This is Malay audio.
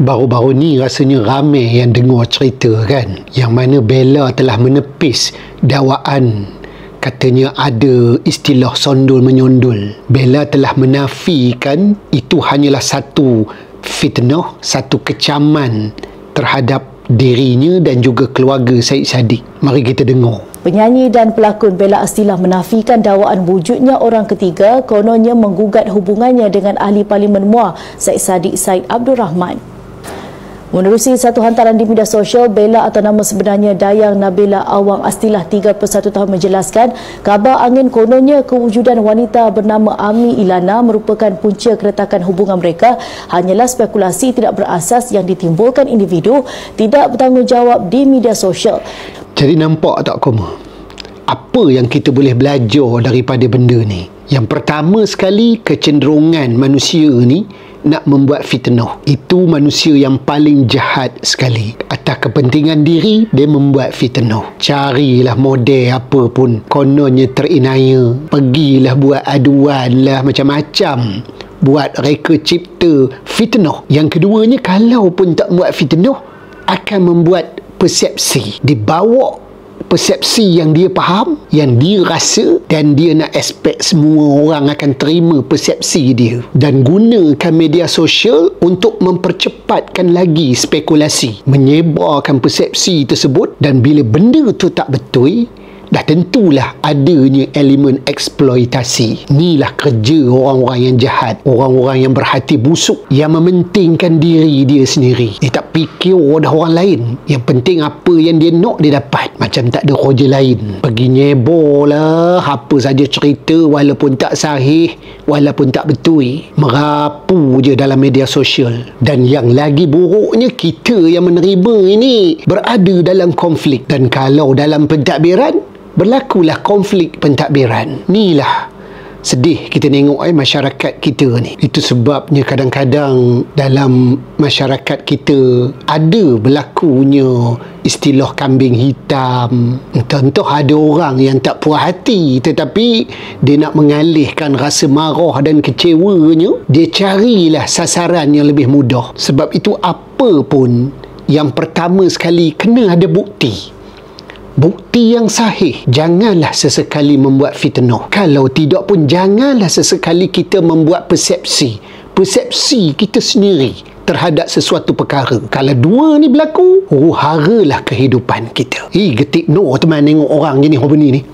Baru-baru ni rasanya ramai yang dengar cerita kan, yang mana Bella telah menepis dakwaan. Katanya ada istilah sondul menyondul. Bella telah menafikan itu hanyalah satu fitnah, satu kecaman terhadap dirinya dan juga keluarga Syed Saddiq. Mari kita dengar. Penyanyi dan pelakon Bella Astilah menafikan dakwaan wujudnya orang ketiga kononnya menggugat hubungannya dengan ahli Parlimen MUA Syed Saddiq Said Abdul Rahman. Menerusi satu hantaran di media sosial, Bella atau nama sebenarnya Dayang Nabila Awang Astilah 31 tahun menjelaskan kabar angin kononnya kewujudan wanita bernama Ami Ilana merupakan punca keretakan hubungan mereka hanyalah spekulasi tidak berasas yang ditimbulkan individu tidak bertanggungjawab di media sosial. Jadi nampak tak Koma? Apa yang kita boleh belajar daripada benda ni? Yang pertama sekali, kecenderungan manusia ni nak membuat fitnah. Itu manusia yang paling jahat sekali. Atas kepentingan diri, dia membuat fitnah. Carilah model apa pun, kononnya terinaya. Pergilah buat aduan lah macam-macam. Buat reka cipta fitnah. Yang keduanya, kalau pun tak buat fitnah, akan membuat persepsi. Dibawa persepsi yang dia faham, yang dia rasa, dan dia nak expect semua orang akan terima persepsi dia, dan gunakan media sosial untuk mempercepatkan lagi spekulasi, menyebarkan persepsi tersebut. Dan bila benda tu tak betul, dah tentulah adanya elemen eksploitasi. Inilah kerja orang-orang yang jahat, orang-orang yang berhati busuk, yang mementingkan diri dia sendiri. Dia tak fikir dah orang lain. Yang penting apa yang dia nak, dia dapat. Macam tak ada kerja lain. Pergi nyebor lah apa saja cerita, walaupun tak sahih, walaupun tak betul. Merapu je dalam media sosial. Dan yang lagi buruknya, kita yang menerima ini berada dalam konflik. Dan kalau dalam pentadbiran, berlakulah konflik pentadbiran. Inilah sedih kita tengok masyarakat kita ni. Itu sebabnya kadang-kadang dalam masyarakat kita ada berlakunya istilah kambing hitam. Entah-entah ada orang yang tak puas hati, tetapi dia nak mengalihkan rasa marah dan kecewanya, dia carilah sasaran yang lebih mudah. Sebab itu apa pun, yang pertama sekali kena ada bukti. Bukti yang sahih. Janganlah sesekali membuat fitnah. Kalau tidak pun janganlah sesekali kita membuat persepsi kita sendiri terhadap sesuatu perkara. Kalau dua ni berlaku, huru-haralah kehidupan kita. Getik no teman tengok orang jenis apa ni.